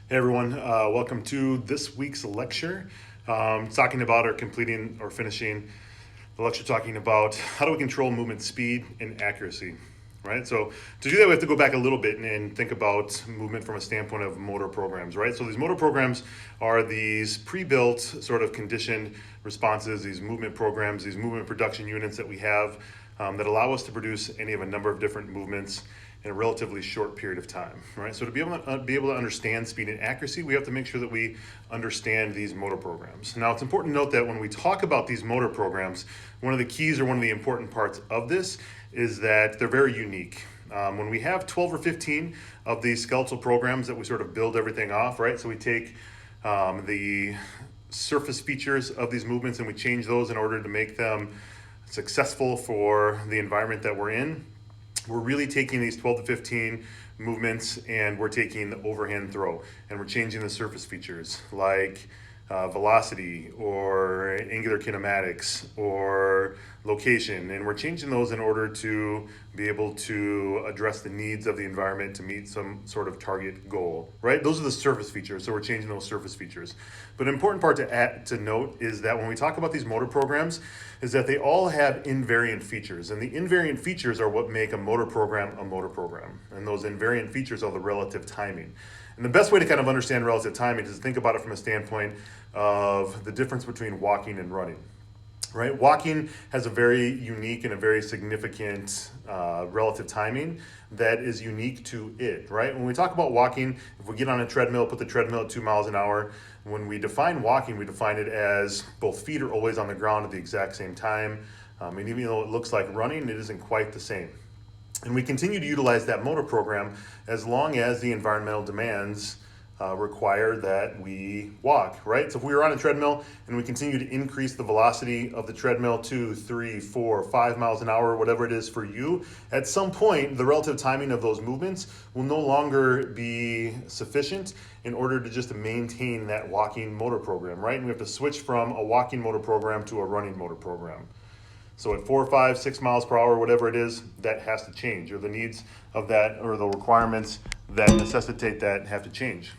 Hey everyone, welcome to this week's lecture. Talking about or completing or finishing the lecture talking about how do we control movement speed and accuracy, right? So to do that, we have to go back a little bit and think about movement from a standpoint of motor programs, right? So these motor programs are these pre-built sort of conditioned responses, these movement programs, these movement production units that we have that allow us to produce any of a number of different movements in a relatively short period of time, right? So to be able to understand speed and accuracy, we have to make sure that we understand these motor programs. Now, it's important to note that when we talk about these motor programs, one of the keys or one of the important parts of this is that they're very unique. When we have 12 or 15 of these skeletal programs that we sort of build everything off, right? So we take the surface features of these movements and we change those in order to make them successful for the environment that we're in. We're really taking these 12 to 15 movements and we're taking the overhand throw and we're changing the surface features like velocity or angular kinematics or location, and we're changing those in order to be able to address the needs of the environment to meet some sort of target goal, right? Those are the surface features, so we're changing those surface features. But an important part to note is that when we talk about these motor programs is that they all have invariant features, and the invariant features are what make a motor program, and those invariant features are the relative timing. And the best way to kind of understand relative timing is to think about it from a standpoint of the difference between walking and running. Right? Walking has a very unique and a very significant relative timing that is unique to it, right? When we talk about walking, if we get on a treadmill, put the treadmill at 2 miles an hour, when we define walking, we define it as both feet are always on the ground at the exact same time. And even though it looks like running, it isn't quite the same. And we continue to utilize that motor program as long as the environmental demands require that we walk, right? So if we were on a treadmill and we continue to increase the velocity of the treadmill 2, 3, 4, 5 miles an hour, whatever it is for you, at some point, the relative timing of those movements will no longer be sufficient in order to just maintain that walking motor program, right? And we have to switch from a walking motor program to a running motor program. So at 4, 5, 6 miles per hour, whatever it is, that has to change, or the needs of that, or the requirements that necessitate that have to change.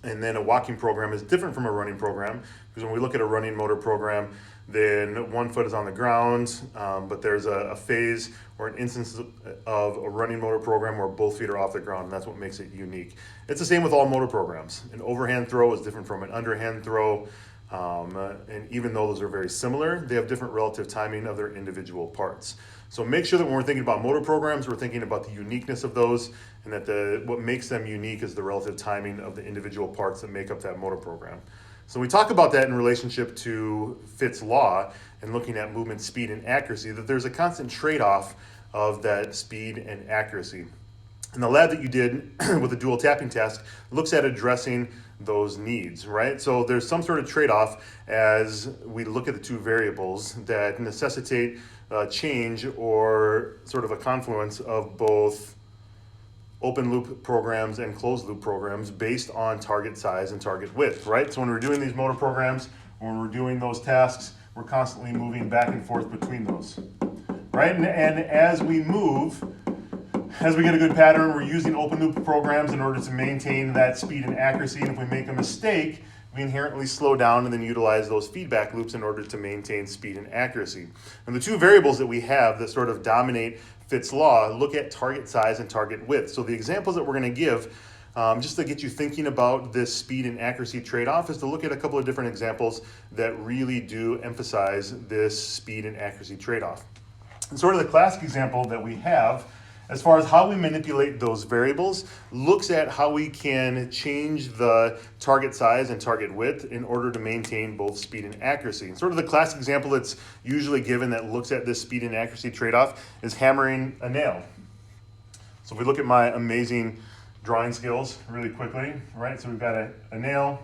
And then a walking program is different from a running program, because when we look at a running motor program, then one foot is on the ground, but there's a phase or an instance of a running motor program where both feet are off the ground, and that's what makes it unique. It's the same with all motor programs. An overhand throw is different from an underhand throw. And even though those are very similar, they have different relative timing of their individual parts. So make sure that when we're thinking about motor programs, we're thinking about the uniqueness of those, and that what makes them unique is the relative timing of the individual parts that make up that motor program. So we talk about that in relationship to Fitts' law and looking at movement speed and accuracy, that there's a constant trade-off of that speed and accuracy. And the lab that you did with the dual tapping task looks at addressing those needs, right? So there's some sort of trade-off as we look at the two variables that necessitate change or sort of a confluence of both open loop programs and closed loop programs based on target size and target width, right? So when we're doing these motor programs, when we're doing those tasks, we're constantly moving back and forth between those, right? And as we move, as we get a good pattern, we're using open loop programs in order to maintain that speed and accuracy. And if we make a mistake, we inherently slow down and then utilize those feedback loops in order to maintain speed and accuracy. And the two variables that we have that sort of dominate Fitts' law look at target size and target width. So the examples that we're going to give, just to get you thinking about this speed and accuracy trade-off, is to look at a couple of different examples that really do emphasize this speed and accuracy trade-off. And sort of the classic example that we have as far as how we manipulate those variables looks at how we can change the target size and target width in order to maintain both speed and accuracy. And sort of the classic example that's usually given that looks at this speed and accuracy trade-off is hammering a nail. So if we look at my amazing drawing skills really quickly, right? So we've got a nail.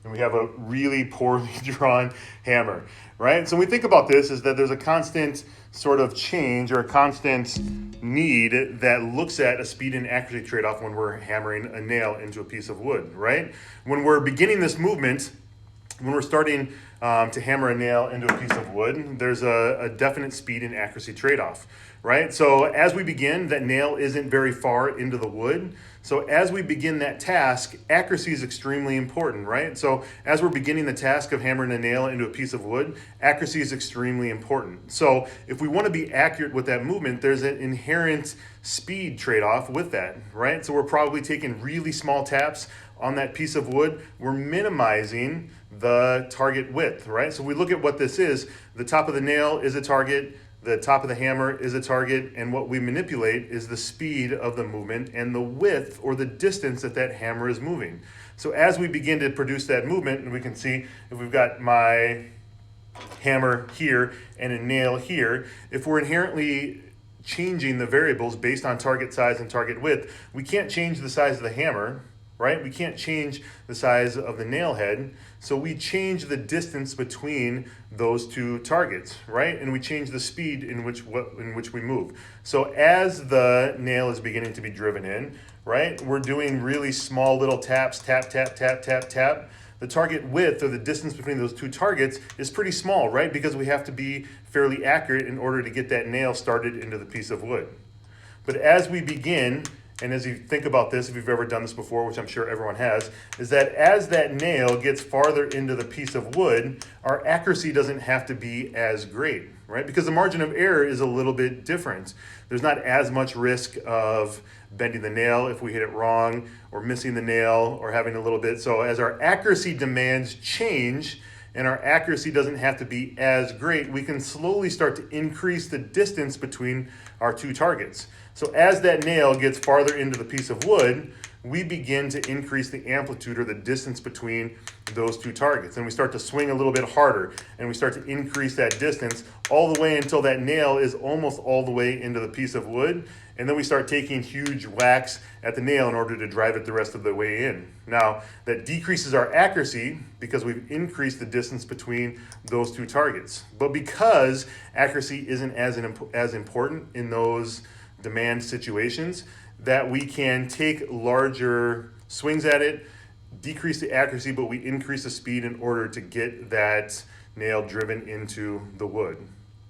And we have a really poorly drawn hammer, right? So when we think about this is that there's a constant sort of change or a constant need that looks at a speed and accuracy trade-off when we're hammering a nail into a piece of wood, right? When we're beginning this movement, when we're starting to hammer a nail into a piece of wood, there's a definite speed and accuracy trade-off, right? So as we begin, that nail isn't very far into the wood. So as we begin that task, accuracy is extremely important, right? So as we're beginning the task of hammering a nail into a piece of wood, accuracy is extremely important. So if we want to be accurate with that movement, there's an inherent speed trade-off with that, right? So we're probably taking really small taps on that piece of wood. We're minimizing the target width, right? So we look at what this is. The top of the nail is a target, the top of the hammer is a target, and what we manipulate is the speed of the movement and the width or the distance that that hammer is moving. So as we begin to produce that movement, and we can see if we've got my hammer here and a nail here, if we're inherently changing the variables based on target size and target width, we can't change the size of the hammer, right? We can't change the size of the nail head, so we change the distance between those two targets, right? And we change the speed in which we move. So as the nail is beginning to be driven in, right, we're doing really small little taps, tap, tap, tap, tap, tap. The target width or the distance between those two targets is pretty small, right? Because we have to be fairly accurate in order to get that nail started into the piece of wood. But as we begin, and as you think about this, if you've ever done this before, which I'm sure everyone has, is that as that nail gets farther into the piece of wood, our accuracy doesn't have to be as great, right? Because the margin of error is a little bit different. There's not as much risk of bending the nail if we hit it wrong, or missing the nail, or having a little bit. So as our accuracy demands change, and our accuracy doesn't have to be as great, we can slowly start to increase the distance between our two targets. So as that nail gets farther into the piece of wood, we begin to increase the amplitude or the distance between those two targets. And we start to swing a little bit harder, and we start to increase that distance all the way until that nail is almost all the way into the piece of wood. And then we start taking huge whacks at the nail in order to drive it the rest of the way in. Now, that decreases our accuracy because we've increased the distance between those two targets. But because accuracy isn't as important in those demand situations, that we can take larger swings at it, decrease the accuracy, but we increase the speed in order to get that nail driven into the wood,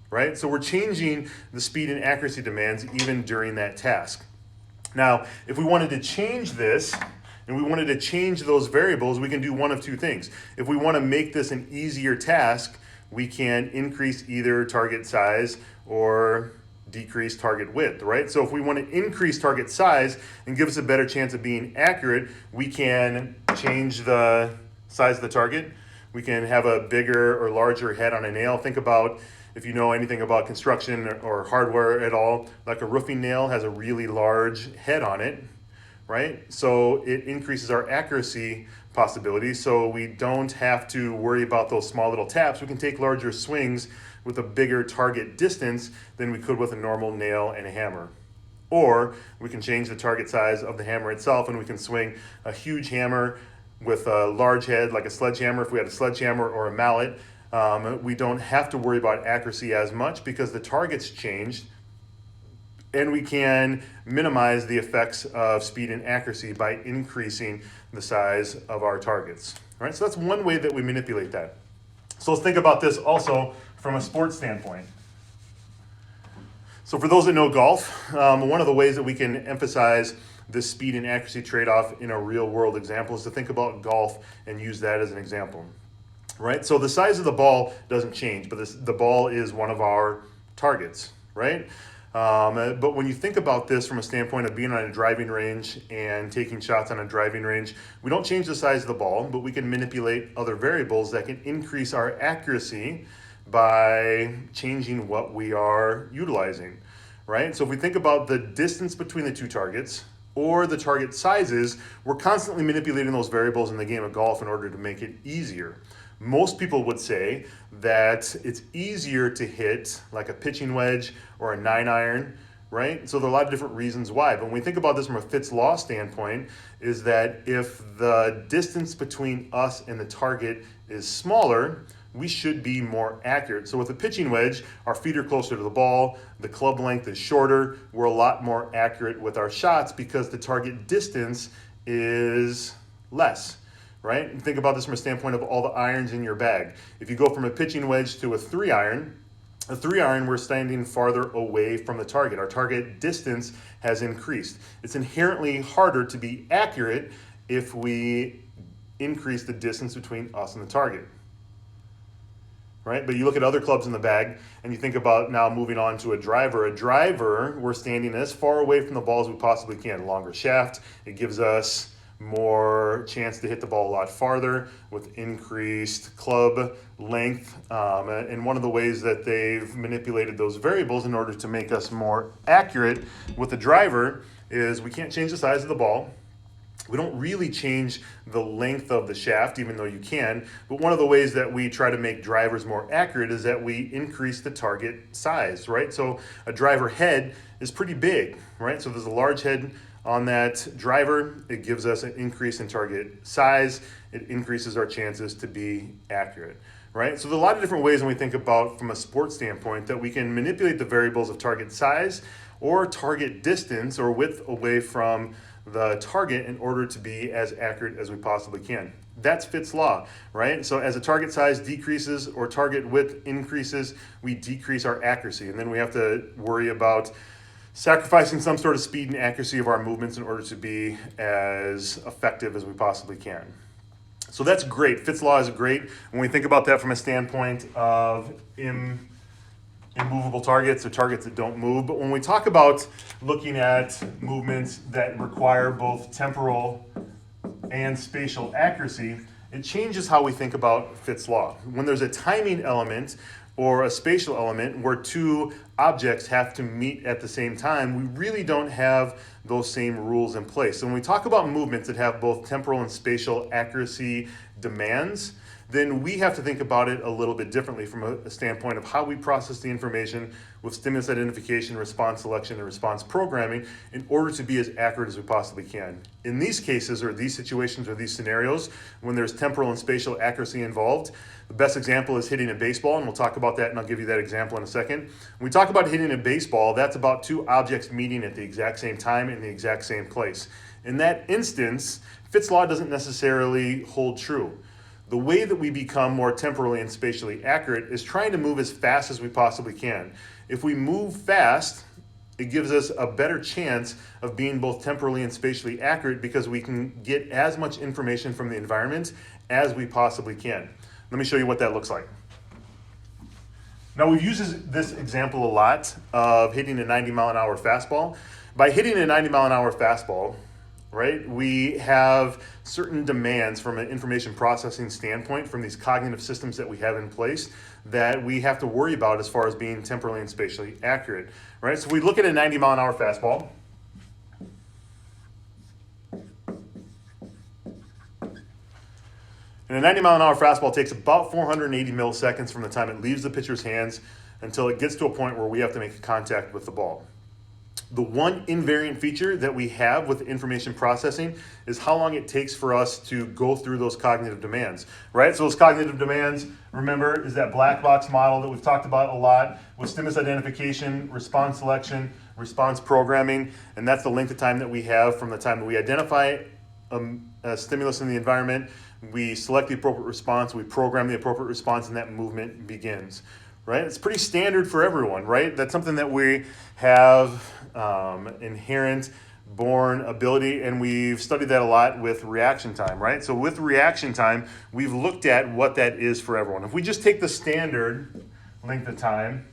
right? So we're changing the speed and accuracy demands even during that task. Now, if we wanted to change this, and we wanted to change those variables, we can do one of two things. If we want to make this an easier task, we can increase either target size or decrease target width, right? So if we want to increase target size and give us a better chance of being accurate, we can change the size of the target. We can have a bigger or larger head on a nail. Think about, if you know anything about construction or hardware at all, like a roofing nail has a really large head on it, right? So it increases our accuracy possibility, so we don't have to worry about those small little taps. We can take larger swings with a bigger target distance than we could with a normal nail and a hammer. Or we can change the target size of the hammer itself, and we can swing a huge hammer with a large head like a sledgehammer. If we had a sledgehammer or a mallet, we don't have to worry about accuracy as much because the target's changed, and we can minimize the effects of speed and accuracy by increasing the size of our targets. All right, so that's one way that we manipulate that. So let's think about this also from a sports standpoint. So for those that know golf, one of the ways that we can emphasize this speed and accuracy trade-off in a real world example is to think about golf and use that as an example, right? So the size of the ball doesn't change, but the ball is one of our targets, right? But when you think about this from a standpoint of being on a driving range and taking shots on a driving range, we don't change the size of the ball, but we can manipulate other variables that can increase our accuracy by changing what we are utilizing, right? So if we think about the distance between the two targets or the target sizes, we're constantly manipulating those variables in the game of golf in order to make it easier. Most people would say that it's easier to hit like a pitching wedge or a 9-iron, right? So there are a lot of different reasons why. But when we think about this from a Fitts law standpoint, is that if the distance between us and the target is smaller, we should be more accurate. So with a pitching wedge, our feet are closer to the ball, the club length is shorter, we're a lot more accurate with our shots because the target distance is less, right? And think about this from a standpoint of all the irons in your bag. If you go from a pitching wedge to a 3-iron, a 3-iron, we're standing farther away from the target. Our target distance has increased. It's inherently harder to be accurate if we increase the distance between us and the target, right? But you look at other clubs in the bag and you think about now moving on to a driver. A driver, we're standing as far away from the ball as we possibly can. Longer shaft, it gives us more chance to hit the ball a lot farther with increased club length. And one of the ways that they've manipulated those variables in order to make us more accurate with the driver is we can't change the size of the ball. We don't really change the length of the shaft, even though you can. But one of the ways that we try to make drivers more accurate is that we increase the target size, right? So a driver head is pretty big, right? So there's a large head on that driver. It gives us an increase in target size. It increases our chances to be accurate, right? So there's a lot of different ways when we think about from a sports standpoint that we can manipulate the variables of target size or target distance or width away from the target in order to be as accurate as we possibly can. That's Fitts' law, right? So as a target size decreases or target width increases, we decrease our accuracy. And then we have to worry about sacrificing some sort of speed and accuracy of our movements in order to be as effective as we possibly can. So that's great. Fitts' law is great when we think about that from a standpoint of immovable targets or targets that don't move. But when we talk about looking at movements that require both temporal and spatial accuracy, it changes how we think about Fitts' law. When there's a timing element or a spatial element where two objects have to meet at the same time, we really don't have those same rules in place. So when we talk about movements that have both temporal and spatial accuracy demands, then we have to think about it a little bit differently from a standpoint of how we process the information with stimulus identification, response selection, and response programming in order to be as accurate as we possibly can. In these cases, or these situations, or these scenarios, when there's temporal and spatial accuracy involved, the best example is hitting a baseball, and we'll talk about that, and I'll give you that example in a second. When we talk about hitting a baseball, that's about two objects meeting at the exact same time in the exact same place. In that instance, Fitts' law doesn't necessarily hold true. The way that we become more temporally and spatially accurate is trying to move as fast as we possibly can. If we move fast, it gives us a better chance of being both temporally and spatially accurate because we can get as much information from the environment as we possibly can. Let me show you what that looks like. Now, we've used this example a lot of hitting a 90-mile-an-hour fastball. By hitting a 90-mile-an-hour fastball, right, we have certain demands from an information processing standpoint from these cognitive systems that we have in place that we have to worry about as far as being temporally and spatially accurate, right? So we look at a 90-mile-an-hour fastball. And a 90-mile-an-hour fastball takes about 480 milliseconds from the time it leaves the pitcher's hands until it gets to a point where we have to make contact with the ball. The one invariant feature that we have with information processing is how long it takes for us to go through those cognitive demands, right? So those cognitive demands, remember, is that black box model that we've talked about a lot with stimulus identification, response selection, response programming, and that's the length of time that we have from the time that we identify a stimulus in the environment, we select the appropriate response, we program the appropriate response, and that movement begins. Right? It's pretty standard for everyone, right? That's something that we have inherent born ability, and we've studied that a lot with reaction time, right? So with reaction time, we've looked at what that is for everyone. If we just take the standard length of time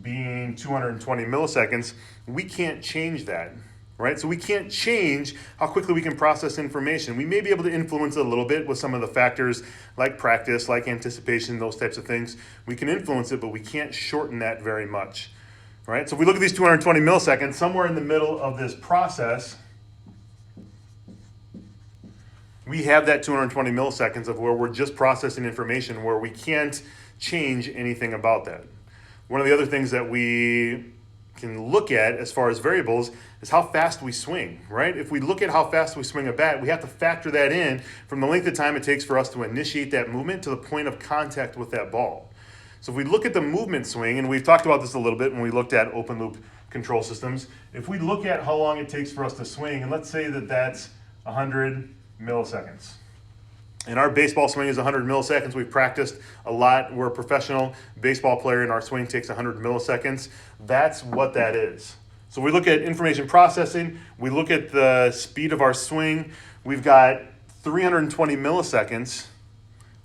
being 220 milliseconds, we can't change that, right? So we can't change how quickly we can process information. We may be able to influence it a little bit with some of the factors like practice, like anticipation, those types of things. We can influence it, but we can't shorten that very much, right? So if we look at these 220 milliseconds, somewhere in the middle of this process, we have that 220 milliseconds of where we're just processing information where we can't change anything about that. One of the other things that we can look at as far as variables is how fast we swing, right? If we look at how fast we swing a bat, we have to factor that in from the length of time it takes for us to initiate that movement to the point of contact with that ball. So if we look at the movement swing, and we've talked about this a little bit when we looked at open loop control systems, if we look at how long it takes for us to swing, and let's say that that's 100 milliseconds, And our baseball swing is 100 milliseconds. We've practiced a lot. We're a professional baseball player, and our swing takes 100 milliseconds. That's what that is. So we look at information processing. We look at the speed of our swing. We've got 320 milliseconds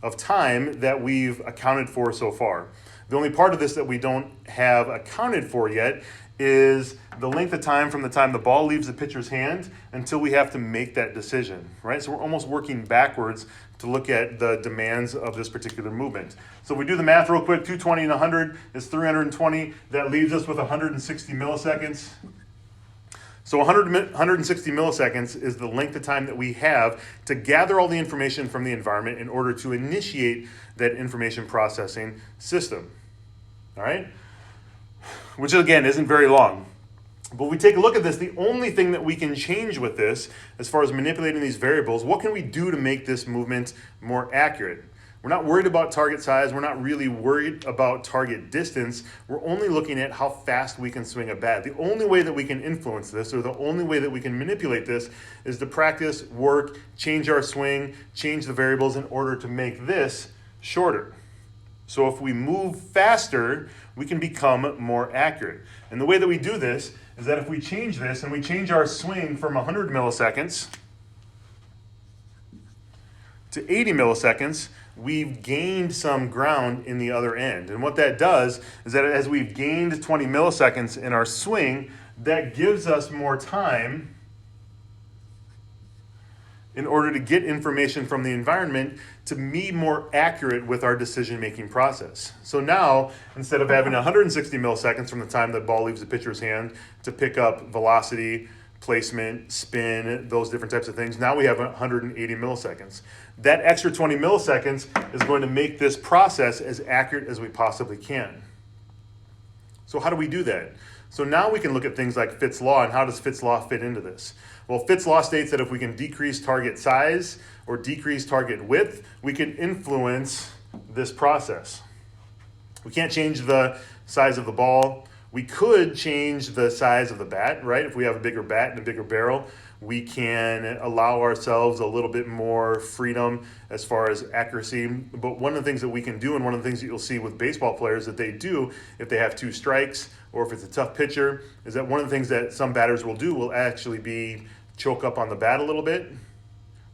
of time that we've accounted for so far. The only part of this that we don't have accounted for yet is the length of time from the time the ball leaves the pitcher's hand until we have to make that decision, right? So we're almost working backwards to look at the demands of this particular movement. So we do the math real quick. 220 and 100 is 320. That leaves us with 160 milliseconds. So 160 milliseconds is the length of time that we have to gather all the information from the environment in order to initiate that information processing system. All right? Which again isn't very long. But we take a look at this, the only thing that we can change with this, as far as manipulating these variables, what can we do to make this movement more accurate? We're not worried about target size. We're not really worried about target distance. We're only looking at how fast we can swing a bat. The only way that we can influence this, or the only way that we can manipulate this, is to practice, work, change our swing, change the variables in order to make this shorter. So if we move faster, we can become more accurate. And the way that we do this is that if we change this and we change our swing from 100 milliseconds to 80 milliseconds, we've gained some ground in the other end. And what that does is that as we've gained 20 milliseconds in our swing, that gives us more time in order to get information from the environment to be more accurate with our decision-making process. So now, instead of having 160 milliseconds from the time the ball leaves the pitcher's hand to pick up velocity, placement, spin, those different types of things, now we have 180 milliseconds. That extra 20 milliseconds is going to make this process as accurate as we possibly can. So how do we do that? So now we can look at things like Fitts' law, and how does Fitts' law fit into this? Well, Fitts' law states that if we can decrease target size or decrease target width, we can influence this process. We can't change the size of the ball. We could change the size of the bat, right? If we have a bigger bat and a bigger barrel, we can allow ourselves a little bit more freedom as far as accuracy. But one of the things that we can do, and one of the things that you'll see with baseball players that they do if they have 2 strikes or if it's a tough pitcher, is that one of the things that some batters will do will actually be choke up on the bat a little bit,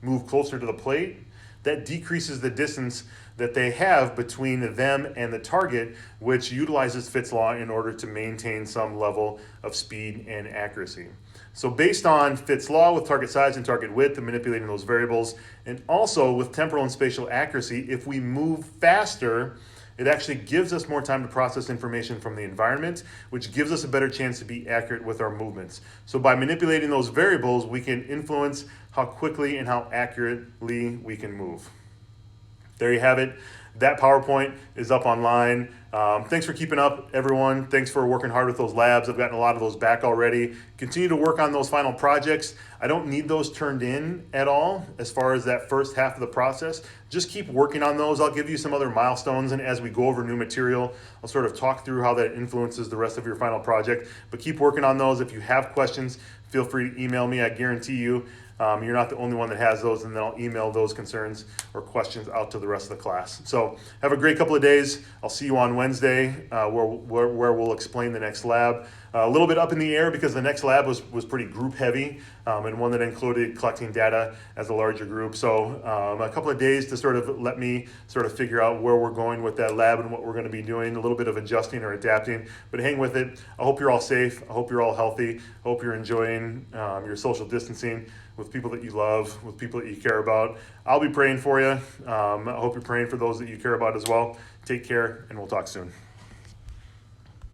move closer to the plate. That decreases the distance that they have between them and the target, which utilizes Fitts' law in order to maintain some level of speed and accuracy. So based on Fitts' law with target size and target width and manipulating those variables, and also with temporal and spatial accuracy, if we move faster, it actually gives us more time to process information from the environment, which gives us a better chance to be accurate with our movements. So by manipulating those variables, we can influence how quickly and how accurately we can move. There you have it. That PowerPoint is up online. Thanks for keeping up, everyone. Thanks for working hard with those labs. I've gotten a lot of those back already. Continue to work on those final projects. I don't need those turned in at all as far as that first half of the process. Just keep working on those. I'll give you some other milestones, and as we go over new material, I'll sort of talk through how that influences the rest of your final project. But keep working on those. If you have questions, feel free to email me. I guarantee you you're not the only one that has those, and then I'll email those concerns or questions out to the rest of the class. So have a great couple of days. I'll see you on Wednesday where we'll explain the next lab. A little bit up in the air because the next lab was pretty group heavy and one that included collecting data as a larger group. So a couple of days to sort of let me sort of figure out where we're going with that lab and what we're going to be doing, a little bit of adjusting or adapting, but hang with it. I hope you're all safe. I hope you're all healthy. I hope you're enjoying your social distancing with people that you love, with people that you care about. I'll be praying for you. I hope you're praying for those that you care about as well. Take care, and we'll talk soon.